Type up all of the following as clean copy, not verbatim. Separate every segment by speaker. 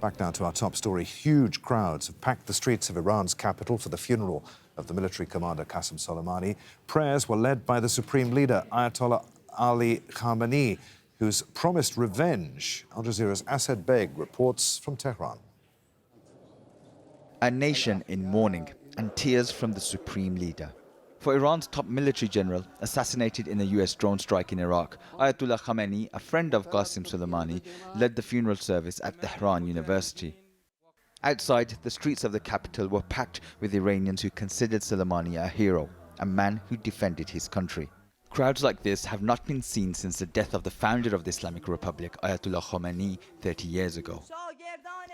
Speaker 1: Back now to our top story. Huge crowds have packed the streets of Iran's capital for the funeral of the military commander Qasem Soleimani. Prayers were led by the supreme leader, Ayatollah Ali Khamenei, who's promised revenge. Al Jazeera's Asad Beg reports from Tehran.
Speaker 2: A nation in mourning and tears from the supreme leader. For Iran's top military general, assassinated in a US drone strike in Iraq, Ayatollah Khamenei, a friend of Qasem Soleimani, led the funeral service at Tehran University. Outside, the streets of the capital were packed with Iranians who considered Soleimani a hero, a man who defended his country. Crowds like this have not been seen since the death of the founder of the Islamic Republic, Ayatollah Khamenei, 30 years ago.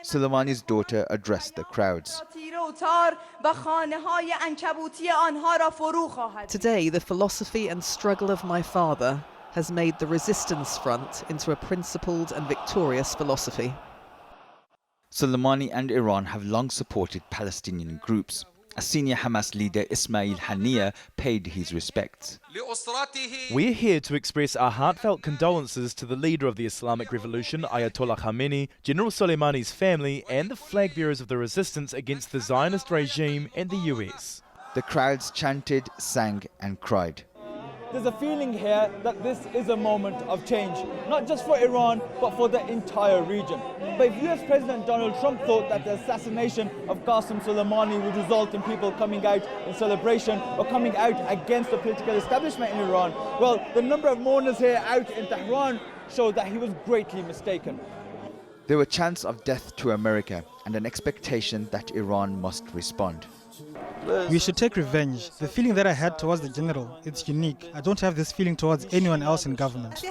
Speaker 2: Soleimani's daughter addressed the crowds.
Speaker 3: Today, the philosophy and struggle of my father has made the resistance front into a principled and victorious philosophy.
Speaker 2: Soleimani and Iran have long supported Palestinian groups. A senior Hamas leader, Ismail Haniyeh, paid his respects.
Speaker 4: We're here to express our heartfelt condolences to the leader of the Islamic Revolution, Ayatollah Khamenei, General Soleimani's family, and the flag bearers of the resistance against the Zionist regime and the US.
Speaker 2: The crowds chanted, sang, and cried.
Speaker 5: There's a feeling here that this is a moment of change, not just for Iran, but for the entire region. But if US President Donald Trump thought that the assassination of Qasem Soleimani would result in people coming out in celebration or coming out against the political establishment in Iran, well, the number of mourners here out in Tehran showed that he was greatly mistaken.
Speaker 2: There were chants of death to America and an expectation that Iran must respond.
Speaker 6: We should take revenge. The feeling that I had towards the general, it's unique. I don't have this feeling towards anyone else in government.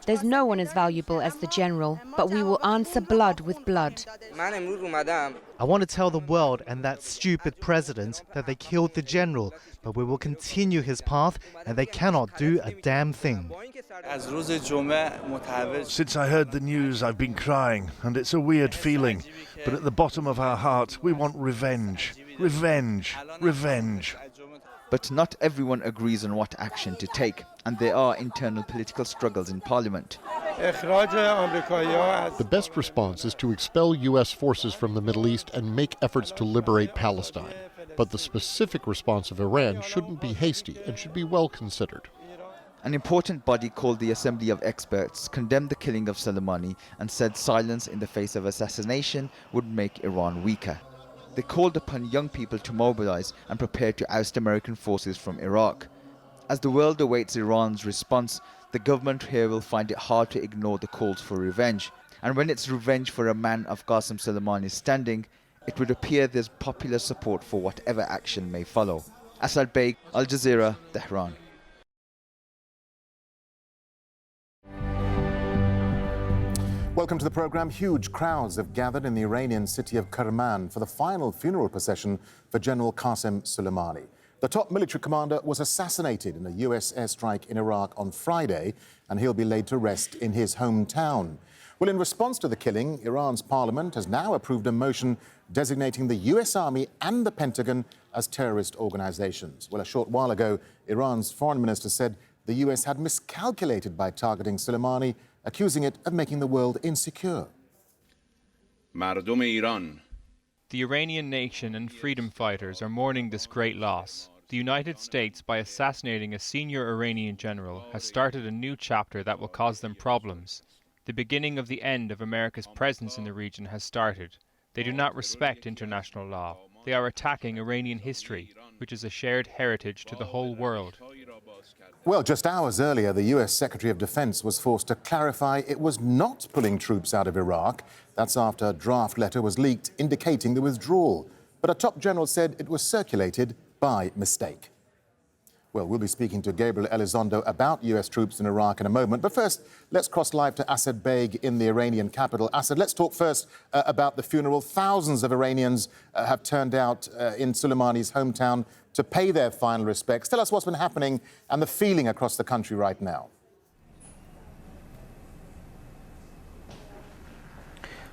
Speaker 7: There's no one as valuable as the general, but we will answer blood with blood.
Speaker 8: I want to tell the world and that stupid president that they killed the general, but we will continue his path and they cannot do a damn thing.
Speaker 9: Since I heard the news, I've been crying, and it's a weird feeling. But at the bottom of our heart, we want revenge. Revenge. Revenge.
Speaker 2: But not everyone agrees on what action to take, and there are internal political struggles in parliament.
Speaker 10: The best response is to expel U.S. forces from the Middle East and make efforts to liberate Palestine. But the specific response of Iran shouldn't be hasty and should be well considered.
Speaker 2: An important body called the Assembly of Experts condemned the killing of Soleimani and said silence in the face of assassination would make Iran weaker. They called upon young people to mobilize and prepare to oust American forces from Iraq. As the world awaits Iran's response, the government here will find it hard to ignore the calls for revenge. And when it's revenge for a man of Qasem Soleimani's standing, it would appear there's popular support for whatever action may follow. Asad Beg, Al Jazeera, Tehran.
Speaker 1: Welcome to the program. Huge crowds have gathered in the Iranian city of Kerman for the final funeral procession for General Qasem Soleimani. The top military commander was assassinated in a US airstrike in Iraq on Friday, and he'll be laid to rest in his hometown. Well, in response to the killing, Iran's parliament has now approved a motion designating the US Army and the Pentagon as terrorist organizations. Well, a short while ago, Iran's foreign minister said the US had miscalculated by targeting Soleimani, accusing it of making the world insecure.
Speaker 11: The Iranian nation and freedom fighters are mourning this great loss. The United States, by assassinating a senior Iranian general, has started a new chapter that will cause them problems. The beginning of the end of America's presence in the region has started. They do not respect international law. They are attacking Iranian history, which is a shared heritage to the whole world.
Speaker 1: Well, just hours earlier, the US Secretary of Defense was forced to clarify it was not pulling troops out of Iraq. That's after a draft letter was leaked indicating the withdrawal. But a top general said it was circulated by mistake. Well, we'll be speaking to Gabriel Elizondo about US troops in Iraq in a moment. But first, let's cross live to Asad Beg in the Iranian capital. Asad, let's talk first about the funeral. Thousands of Iranians have turned out in Soleimani's hometown to pay their final respects. Tell us what's been happening and the feeling across the country right now.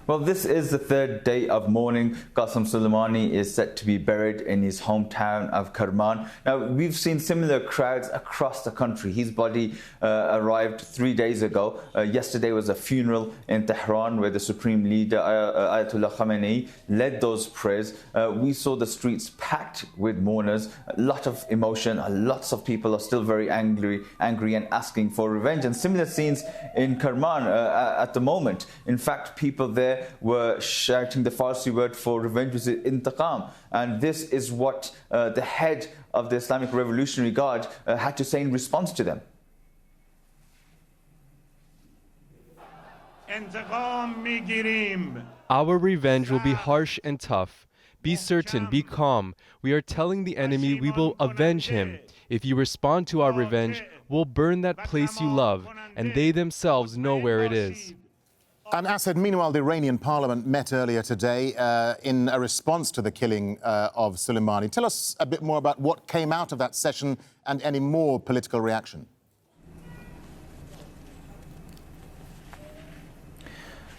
Speaker 2: Well, this is the third day of mourning. Qasem Soleimani is set to be buried in his hometown of Kerman. Now, we've seen similar crowds across the country. His body arrived 3 days ago. Yesterday was a funeral in Tehran where the Supreme Leader, Ayatollah Khamenei, led those prayers. We saw the streets packed with mourners, a lot of emotion. Lots of people are still very angry and asking for revenge. And similar scenes in Kerman at the moment. In fact, people there were shouting the Farsi word for revenge, which is intiqam. And this is what the head of the Islamic Revolutionary Guard had to say in response to them.
Speaker 12: Our revenge will be harsh and tough. Be certain, be calm. We are telling the enemy we will avenge him. If you respond to our revenge, we'll burn that place you love, and they themselves know where it is.
Speaker 1: And Assad, meanwhile, the Iranian parliament met earlier today in a response to the killing of Soleimani. Tell us a bit more about what came out of that session and any more political reaction.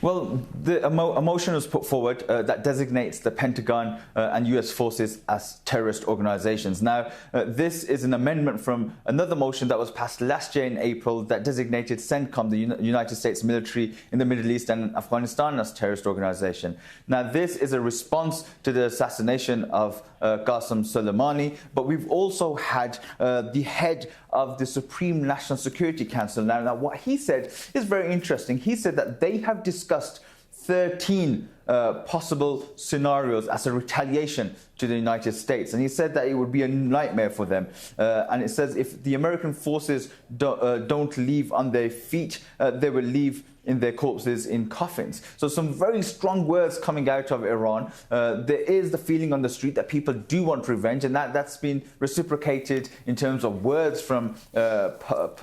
Speaker 2: Well, a motion was put forward that designates the Pentagon and US forces as terrorist organizations. Now, this is an amendment from another motion that was passed last year in April that designated CENTCOM, the United States military in the Middle East and Afghanistan, as terrorist organization. Now, this is a response to the assassination of Qasem Soleimani, but we've also had the head of the Supreme National Security Council. Now, what he said is very interesting. He said that they have discussed 13 possible scenarios as a retaliation to the United States. And he said that it would be a nightmare for them. And it says if the American forces don't leave on their feet, they will leave in their corpses in coffins. So some very strong words coming out of Iran. There is the feeling on the street that people do want revenge, and that's been reciprocated in terms of words from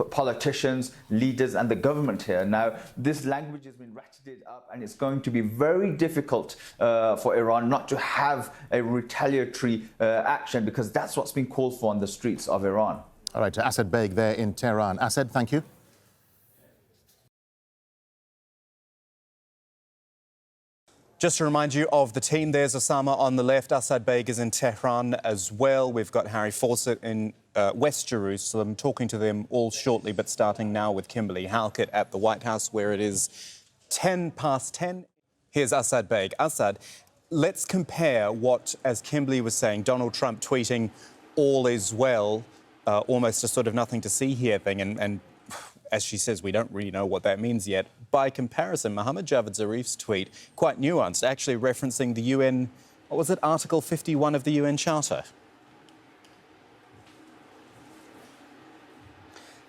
Speaker 2: politicians, leaders and the government here. Now, this language has been ratcheted up, and it's going to be very difficult for Iran not to have a retaliatory action, because that's what's been called for on the streets of Iran.
Speaker 1: All right, to Assad Baig there in Tehran. Assad, thank you.
Speaker 13: Just to remind you of the team, there's Osama on the left. Assad Baig is in Tehran as well. We've got Harry Fawcett in West Jerusalem, talking to them all shortly, but starting now with Kimberly Halkett at the White House, where it is 10 past 10. Here's Assad Baig. Assad, let's compare what, as Kimberly was saying, Donald Trump tweeting all is well, almost a sort of nothing to see here thing, and as she says, we don't really know what that means yet. By comparison, Mohammad Javad Zarif's tweet, quite nuanced, actually referencing the UN, what was it, Article 51 of the UN Charter.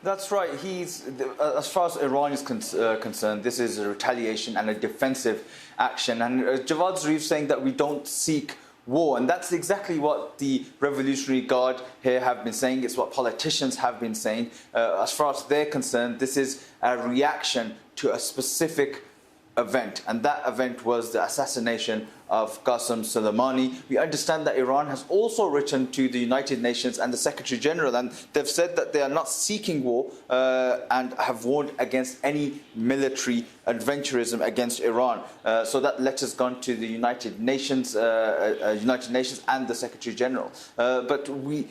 Speaker 2: That's right. As far as Iran is concerned, this is a retaliation and a defensive action. And Javad Zarif saying that we don't seek war, and that's exactly what the Revolutionary Guard here have been saying. It's what politicians have been saying. As far as they're concerned, this is a reaction to a specific event, and that event was the assassination of Qasem Soleimani. We understand that Iran has also written to the United Nations and the Secretary General, and they've said that they are not seeking war and have warned against any military adventurism against Iran. So that letter's gone to the United Nations and the Secretary General. But we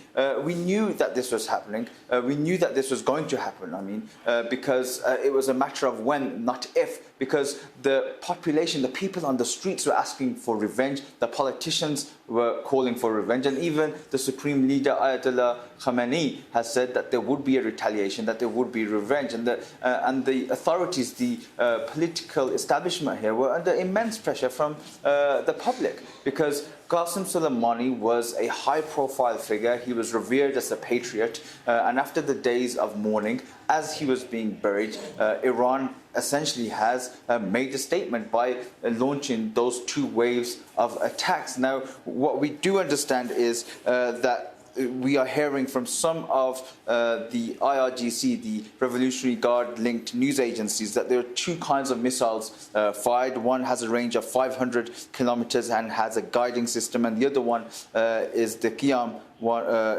Speaker 2: knew that this was happening. We knew that this was going to happen. I mean, because it was a matter of when, not if. Because the population, the people on the streets were asking for revenge. The politicians were calling for revenge, and even the Supreme Leader Ayatollah Khamenei has said that there would be a retaliation, that there would be revenge, and the authorities, the political establishment here were under immense pressure from the public, because Qasem Soleimani was a high-profile figure. He was revered as a patriot, and after the days of mourning, as he was being buried, Iran essentially has made a statement by launching those 2 waves of attacks. Now, what we do understand is that we are hearing from some of the IRGC, the Revolutionary Guard-linked news agencies, that there are 2 kinds of missiles fired. One has a range of 500 kilometers and has a guiding system, and the other one is the Qiyam.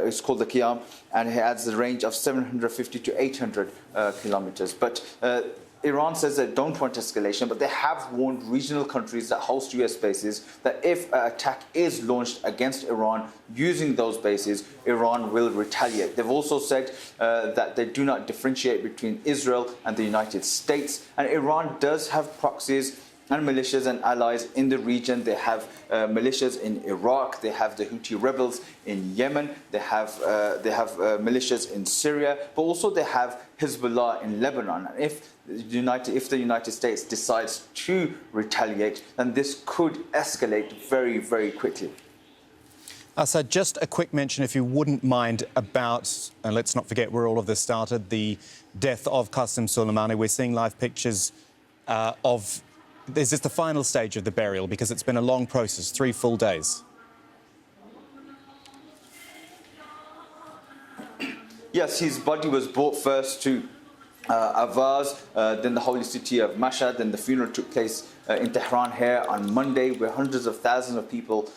Speaker 2: It's called the Qiyam, and it has a range of 750 to 800 kilometers. But Iran says they don't want escalation, but they have warned regional countries that host US bases that if an attack is launched against Iran using those bases, Iran will retaliate. They've also said that they do not differentiate between Israel and the United States, and Iran does have proxies and militias and allies in the region. They have militias in Iraq, they have the Houthi rebels in Yemen, they have militias in Syria, but also they have Hezbollah in Lebanon. And if the United States decides to retaliate, then this could escalate very, very quickly.
Speaker 13: Assad, just a quick mention, if you wouldn't mind, about, and let's not forget where all of this started, the death of Qasem Soleimani. We're seeing live pictures of... Is this the final stage of the burial? Because it's been a long process, 3 full days.
Speaker 2: Yes, his body was brought first to Avaz, then the holy city of Mashhad, then the funeral took place in Tehran here on Monday, where hundreds of thousands of people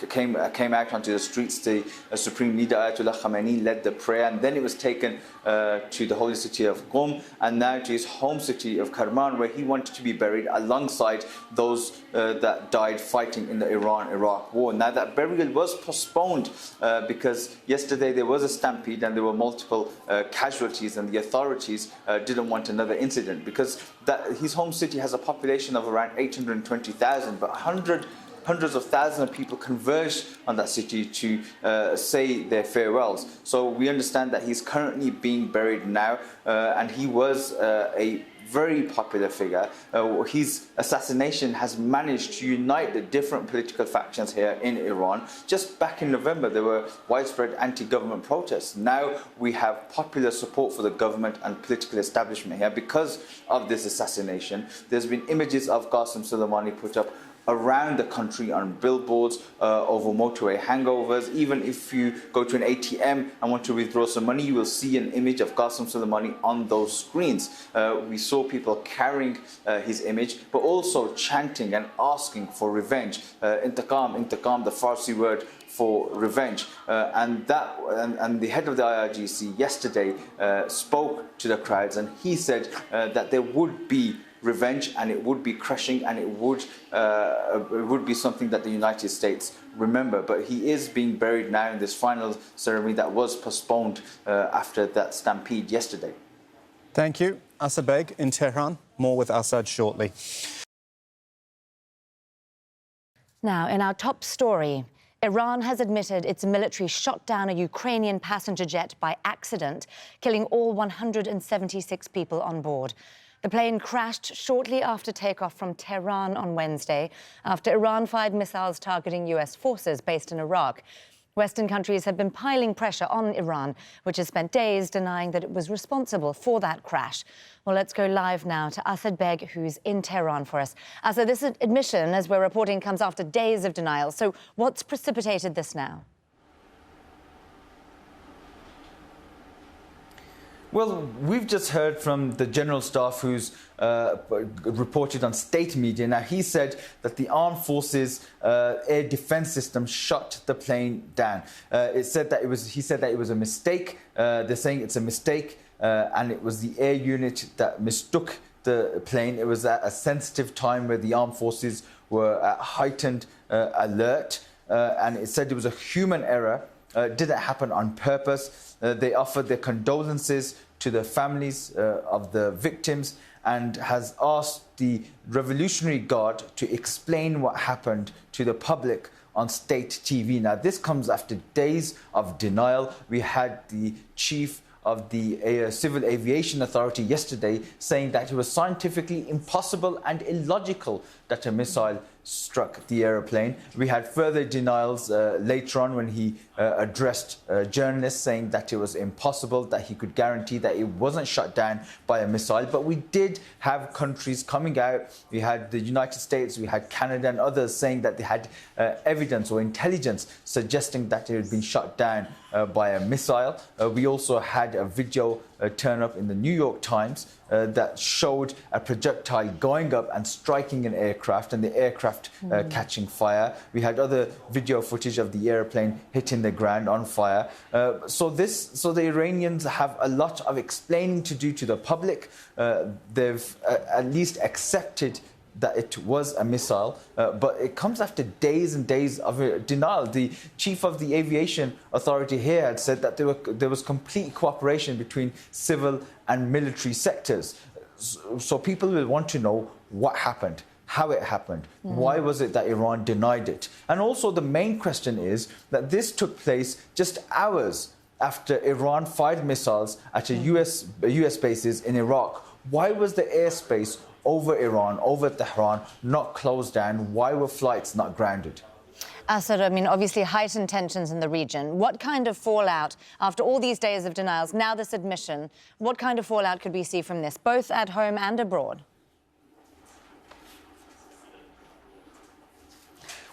Speaker 2: came out onto the streets. The Supreme Leader Ayatollah Khamenei led the prayer, and then it was taken to the holy city of Qom, and now to his home city of Kerman, where he wanted to be buried alongside those that died fighting in the Iran-Iraq war. Now that burial was postponed because yesterday there was a stampede and there were multiple casualties, and the authorities didn't want another incident because his home city has a population of around 820,000, but hundreds of thousands of people converged on that city to say their farewells. So we understand that he's currently being buried now, and he was a very popular figure. His assassination has managed to unite the different political factions here in Iran. Just back in November, there were widespread anti-government protests. Now we have popular support for the government and political establishment here because of this assassination. There's been images of Qasem Soleimani put up around the country on billboards over motorway hangovers. Even if you go to an ATM and want to withdraw some money, you will see an image of Qasem Soleimani on those screens. We saw people carrying his image, but also chanting and asking for revenge. Intiqam, intiqam, the Farsi word for revenge. And the head of the IRGC yesterday spoke to the crowds, and he said that there would be revenge, and it would be crushing, and it would be something that the United States remember. But he is being buried now in this final ceremony that was postponed after that stampede yesterday.
Speaker 13: Thank you. Assad Beg in Tehran. More with Assad shortly.
Speaker 14: Now, in our top story, Iran has admitted its military shot down a Ukrainian passenger jet by accident, killing all 176 people on board. The plane crashed shortly after takeoff from Tehran on Wednesday, after Iran fired missiles targeting US forces based in Iraq. Western countries have been piling pressure on Iran, which has spent days denying that it was responsible for that crash. Well, let's go live now to Assad Beg, who's in Tehran for us. Assad, this admission, as we're reporting, comes after days of denial. So what's precipitated this now?
Speaker 2: Well, we've just heard from the General Staff, who's reported on state media. Now, he said that the armed forces air defense system shot the plane down. He said that it was a mistake. They're saying it's a mistake, and it was the air unit that mistook the plane. It was at a sensitive time where the armed forces were at heightened alert, and it said it was a human error. Didn't happen on purpose. They offered their condolences to the families of the victims and has asked the Revolutionary Guard to explain what happened to the public on state TV. Now, this comes after days of denial. We had the chief of the Civil Aviation Authority yesterday saying that it was scientifically impossible and illogical that a missile struck the aeroplane. We had further denials later on when he addressed journalists, saying that it was impossible, that he could guarantee that it wasn't shot down by a missile. But we did have countries coming out. We had the United States, we had Canada and others saying that they had evidence or intelligence suggesting that it had been shot down by a missile. We also had a video turn up in the New York Times that showed a projectile going up and striking an aircraft, and the aircraft aircraft catching fire. We had other video footage of the airplane hitting the ground on fire. So the Iranians have a lot of explaining to do to the public. They've at least accepted that it was a missile, but it comes after days and days of denial. The chief of the aviation authority here had said that there was complete cooperation between civil and military sectors. So people will want to know what happened, how it happened, why was it that Iran denied it? And also the main question is that this took place just hours after Iran fired missiles at US bases in Iraq. Why was the airspace over Iran, over Tehran, not closed down? Why were flights not grounded?
Speaker 14: Asad, I mean, obviously heightened tensions in the region. What kind of fallout, after all these days of denials, now this admission, what kind of fallout could we see from this, both at home and abroad?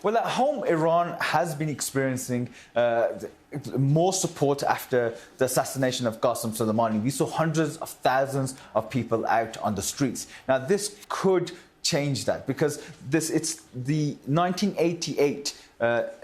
Speaker 2: Well, at home, Iran has been experiencing more support after the assassination of Qasem Soleimani. We saw hundreds of thousands of people out on the streets. Now, this could change that because it's the 1988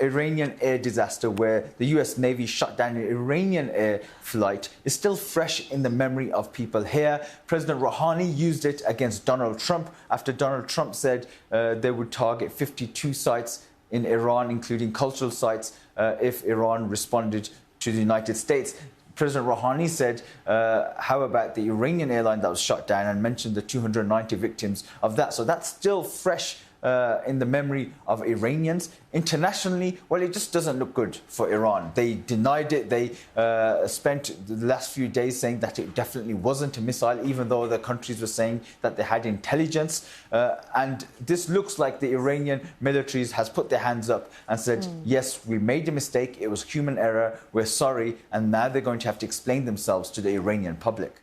Speaker 2: Iranian air disaster where the US Navy shot down an Iranian air flight is still fresh in the memory of people here. President Rouhani used it against Donald Trump after Donald Trump said they would target 52 sites in Iran, including cultural sites, if Iran responded to the United States. President Rouhani said, how about the Iranian airline that was shot down, and mentioned the 290 victims of that. So that's still fresh in the memory of Iranians. Internationally, well, it just doesn't look good for Iran. They denied it. They spent the last few days saying that it definitely wasn't a missile, even though the countries were saying that they had intelligence. And this looks like the Iranian militaries has put their hands up and said, yes, we made a mistake. It was human error. We're sorry. And now they're going to have to explain themselves to the Iranian public.